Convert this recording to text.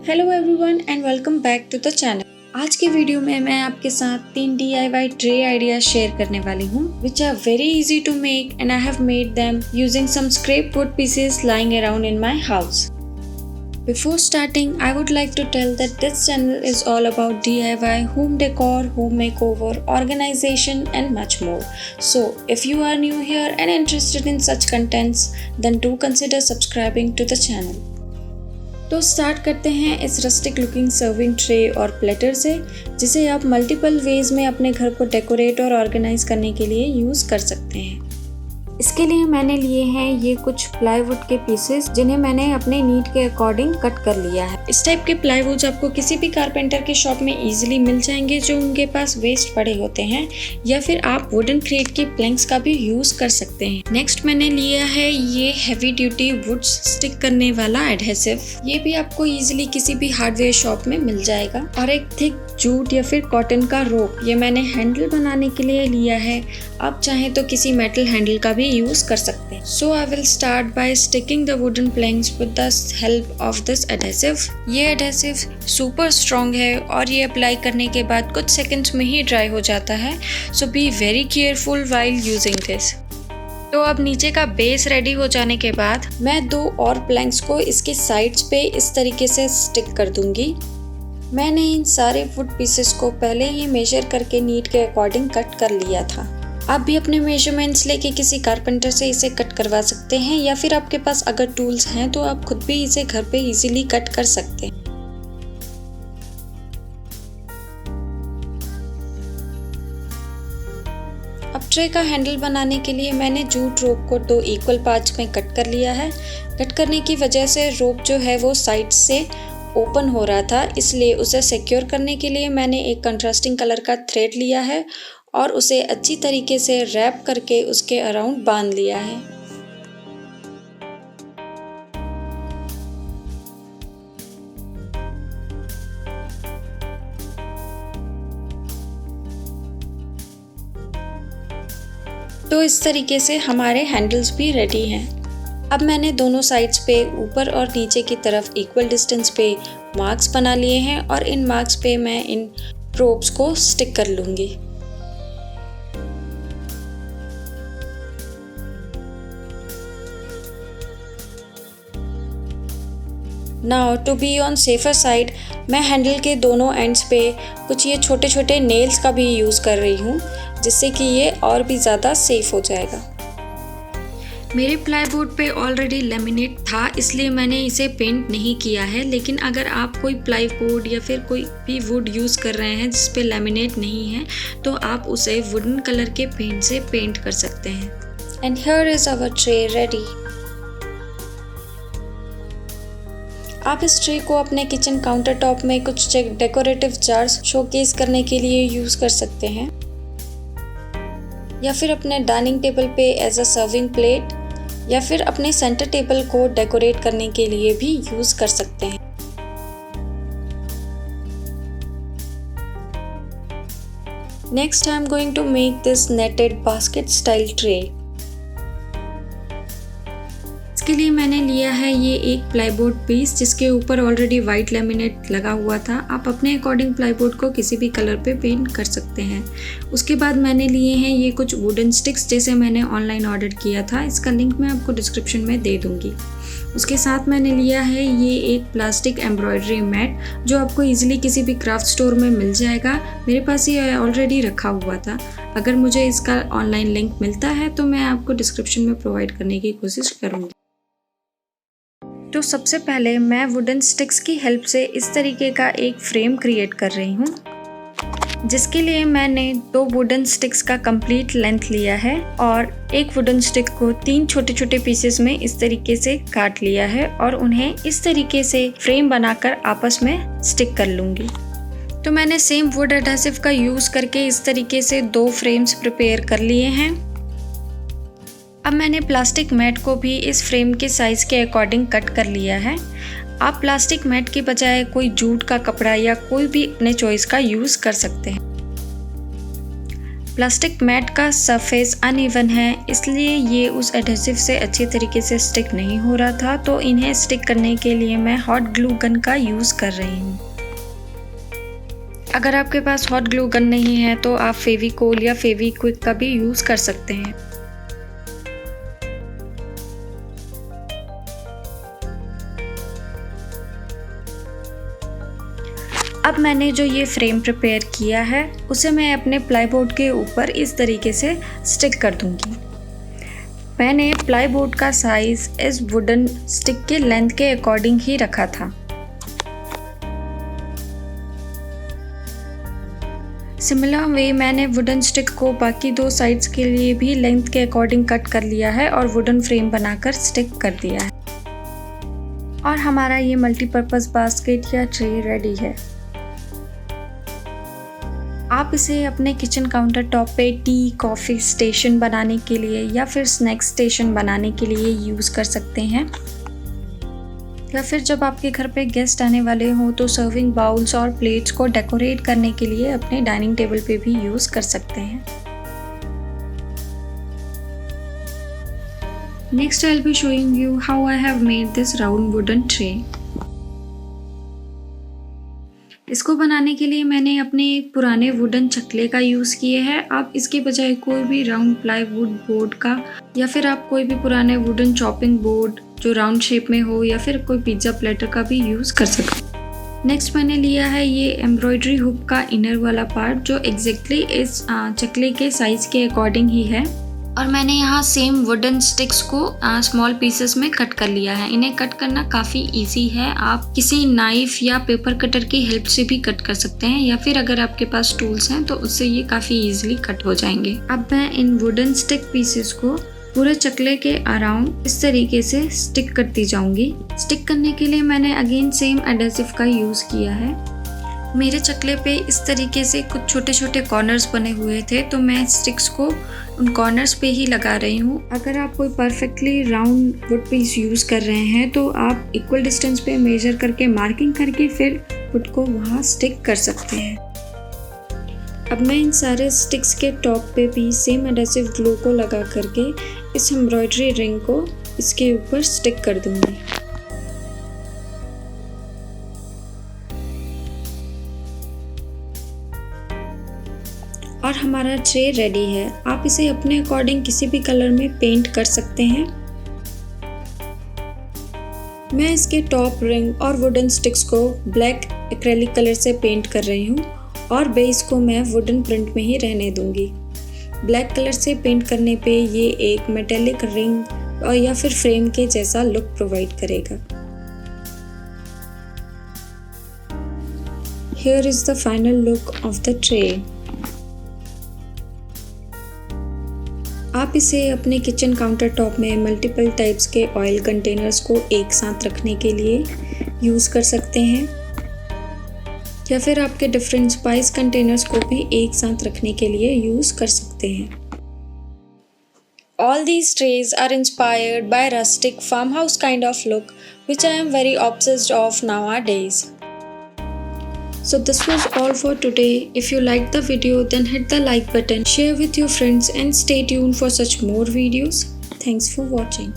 Hello everyone and welcome back to the channel. आज के video में मैं आपके साथ 3 DIY ट्रे आइडियाज शेयर करने वाली हूँ which are very easy to make and I have made them using some scrap wood pieces lying around in my house. Before starting, I would like to tell that this channel is all about DIY, home decor, home makeover, organization and much more. So, if you are new here and interested in such contents, then do consider subscribing to the channel. तो start करते हैं इस rustic looking serving tray और platter से, जिसे आप multiple ways में अपने घर को डेकोरेट और ऑर्गेनाइज करने के लिए यूज़ कर सकते हैं। इसके लिए मैंने लिए हैं ये कुछ प्लाईवुड के पीसेस, जिन्हें मैंने अपने नीड के अकॉर्डिंग कट कर लिया है। इस टाइप के प्लाईवुड्स आपको किसी भी कारपेंटर के शॉप में इजीली मिल जाएंगे जो उनके पास वेस्ट पड़े होते हैं, या फिर आप वुडन क्रेट की प्लैंक्स का भी यूज कर सकते हैं। नेक्स्ट मैंने लिया है ये हैवी ड्यूटी वुड स्टिक करने वाला एडहेसिव। ये भी आपको इजीली किसी भी हार्डवेयर शॉप में मिल जाएगा। और एक थिक जूट या फिर कॉटन का रोप, ये मैंने हैंडल बनाने के लिए लिया है। आप चाहें तो किसी मेटल हैंडल का भी यूज कर सकते हैं। So I will start by sticking the wooden planks with the help of this adhesive. ये एडहेसिव सुपर स्ट्रॉन्ग है और ये अप्लाई करने के बाद कुछ सेकंड्स में ही ड्राई हो जाता है। So be very careful while using this. तो अब नीचे का बेस रेडी हो जाने के बाद मैं 2 और प्लैंक्स को इसके साइड्स पे इस तरीके से स्टिक कर दूंगी। मैंने इन सारे वुड पीसेस को पहले ही मेजर करके नीड के अकॉर्डिंग कट कर लिया था। आप भी अपने मेजरमेंट्स लेके किसी कारपेंटर से इसे कट करवा सकते हैं, या फिर आपके पास अगर टूल्स हैं तो आप खुद भी इसे घर पे इजीली कट कर सकते हैं। अब ट्रे का हैंडल बनाने के लिए मैंने जूट रोप को 2 इक्वल पार्ट्स में कट कर लिया है। कट करने की वजह से रोप जो है वो साइड से ओपन हो रहा था, इसलिए उसे सिक्योर करने के लिए मैंने एक कंट्रास्टिंग कलर का थ्रेड लिया है और उसे अच्छी तरीके से रैप करके उसके अराउंड बांध लिया है। तो इस तरीके से हमारे हैंडल्स भी रेडी हैं। अब मैंने दोनों साइड्स पे ऊपर और नीचे की तरफ इक्वल डिस्टेंस पे मार्क्स बना लिए हैं और इन मार्क्स पे मैं इन रोप्स को स्टिक कर लूँगी। Now to be on safer side, मैं हैंडल के दोनों एंड्स पे कुछ ये छोटे छोटे नेल्स का भी यूज़ कर रही हूँ, जिससे कि ये और भी ज़्यादा सेफ हो जाएगा। मेरे प्लाईवुड पे ऑलरेडी लेमिनेट था, इसलिए मैंने इसे पेंट नहीं किया है। लेकिन अगर आप कोई प्लाईवुड या फिर कोई भी वुड यूज़ कर रहे हैं जिस पे लेमिनेट नहीं है, तो आप उसे वुडन कलर के पेंट से पेंट कर सकते हैं। And here is our tray ready. आप इस ट्रे को अपने किचन काउंटर टॉप में कुछ डेकोरेटिव जार्स शोकेस करने के लिए यूज़ कर सकते हैं, या फिर अपने डाइनिंग टेबल पे एज अ सर्विंग प्लेट, या फिर अपने सेंटर टेबल को डेकोरेट करने के लिए भी यूज़ कर सकते हैं। Next I am going to make this netted basket style tray. इसके लिए मैंने लिया है ये एक प्लाईवुड पीस, जिसके ऊपर ऑलरेडी वाइट लेमिनेट लगा हुआ था। आप अपने अकॉर्डिंग प्लाईवुड को किसी भी कलर पे पेंट कर सकते हैं। उसके बाद मैंने लिए हैं ये कुछ वुडन स्टिक्स, जैसे मैंने ऑनलाइन ऑर्डर किया था। इसका लिंक मैं आपको डिस्क्रिप्शन में दे दूँगी। उसके साथ मैंने लिया है ये एक प्लास्टिक एम्ब्रॉयडरी मैट, जो आपको ईजिली किसी भी क्राफ्ट स्टोर में मिल जाएगा। मेरे पास ये ऑलरेडी रखा हुआ था। अगर मुझे इसका ऑनलाइन लिंक मिलता है तो मैं आपको डिस्क्रिप्शन में प्रोवाइड करने की कोशिश करूँगी। तो सबसे पहले मैं वुडन स्टिक्स की हेल्प से इस तरीके का एक फ्रेम क्रिएट कर रही हूँ, जिसके लिए मैंने 2 वुडन स्टिक्स का कंप्लीट लेंथ लिया है और एक वुडन स्टिक को 3 छोटे छोटे पीसेस में इस तरीके से काट लिया है और उन्हें इस तरीके से फ्रेम बनाकर आपस में स्टिक कर लूँगी। तो मैंने सेम वुड एडहेसिव का यूज़ करके इस तरीके से 2 फ्रेम्स प्रिपेयर कर लिए हैं। अब मैंने प्लास्टिक मैट को भी इस फ्रेम के साइज़ के अकॉर्डिंग कट कर लिया है। आप प्लास्टिक मैट के बजाय कोई जूट का कपड़ा या कोई भी अपने चॉइस का यूज़ कर सकते हैं। प्लास्टिक मैट का सरफेस अनइवन है, इसलिए ये उस एडहेसिव से अच्छी तरीके से स्टिक नहीं हो रहा था, तो इन्हें स्टिक करने के लिए मैं हॉट ग्लू गन का यूज़ कर रही हूँ। अगर आपके पास हॉट ग्लू गन नहीं है तो आप फेविकोल या फेविक्विक का भी यूज़ कर सकते हैं। अब मैंने जो ये फ्रेम प्रिपेयर किया है उसे मैं अपने प्लाईबोर्ड के ऊपर इस तरीके से स्टिक कर दूंगी। मैंने प्लाईबोर्ड का साइज इस वुडन स्टिक के लेंथ के अकॉर्डिंग ही रखा था। सिमिलर वे मैंने वुडन स्टिक को बाकी 2 साइड्स के लिए भी लेंथ के अकॉर्डिंग कट कर लिया है और वुडन फ्रेम बनाकर स्टिक कर दिया है। और हमारा ये मल्टीपर्पज़ बास्केट या ट्रे रेडी है। आप इसे अपने किचन काउंटर टॉप पे टी कॉफ़ी स्टेशन बनाने के लिए या फिर स्नैक स्टेशन बनाने के लिए यूज़ कर सकते हैं, या फिर जब आपके घर पे गेस्ट आने वाले हों तो सर्विंग बाउल्स और प्लेट्स को डेकोरेट करने के लिए अपने डाइनिंग टेबल पे भी यूज़ कर सकते हैं। Next I'll be showing you how I have made this round wooden tray. इसको बनाने के लिए मैंने अपने एक पुराने वुडन चकले का यूज़ किए हैं। आप इसके बजाय कोई भी राउंड प्लाईवुड बोर्ड का या फिर आप कोई भी पुराने वुडन चॉपिंग बोर्ड जो राउंड शेप में हो या फिर कोई पिज्ज़ा प्लेटर का भी यूज़ कर सकते हैं। नेक्स्ट मैंने लिया है ये एम्ब्रॉयडरी हुक का इनर वाला पार्ट जो एग्जैक्टली इस चकले के साइज़ के अकॉर्डिंग ही है, और मैंने यहाँ सेम वुडन स्टिक्स को स्मॉल पीसेस में कट कर लिया है। इन्हें कट करना काफ़ी इजी है, आप किसी नाइफ या पेपर कटर की हेल्प से भी कट कर सकते हैं, या फिर अगर आपके पास टूल्स हैं तो उससे ये काफ़ी इजीली कट हो जाएंगे। अब मैं इन वुडन स्टिक पीसेस को पूरे चकले के अराउंड इस तरीके से स्टिक करती जाऊंगी। स्टिक करने के लिए मैंने अगेन सेम एडहेसिव का यूज़ किया है। मेरे चकले पे इस तरीके से कुछ छोटे छोटे कॉर्नर्स बने हुए थे, तो मैं स्टिक्स को उन कॉर्नर्स पे ही लगा रही हूँ। अगर आप कोई perfectly round wood piece use कर रहे हैं तो आप इक्वल डिस्टेंस पे मेजर करके मार्किंग करके फिर वुड को वहाँ स्टिक कर सकते हैं। अब मैं इन सारे स्टिक्स के टॉप पे भी सेम एडहेसिव ग्लू को लगा करके इस एम्ब्रॉयडरी रिंग को इसके ऊपर स्टिक कर दूँगी। और हमारा ट्रे रेडी है। आप इसे अपने अकॉर्डिंग किसी भी कलर में पेंट कर सकते हैं। मैं इसके टॉप रिंग और वुडन स्टिक्स को ब्लैक एक्रेलिक कलर से पेंट कर रही हूँ और बेस को मैं वुडन प्रिंट में ही रहने दूंगी। ब्लैक कलर से पेंट करने पे ये एक मेटेलिक रिंग और या फिर फ्रेम के जैसा लुक प्रोवाइड करेगा। Here is the final look of the tray. आप इसे अपने किचन काउंटर टॉप में मल्टीपल टाइप्स के ऑयल कंटेनर्स को एक साथ रखने के लिए यूज़ कर सकते हैं, या फिर आपके डिफरेंट स्पाइस कंटेनर्स को भी एक साथ रखने के लिए यूज़ कर सकते हैं। All these trays are inspired by rustic farmhouse kind of look, which I am very obsessed of nowadays. So this was all for today. If you liked the video, then hit the like button, share with your friends and stay tuned for such more videos. Thanks for watching.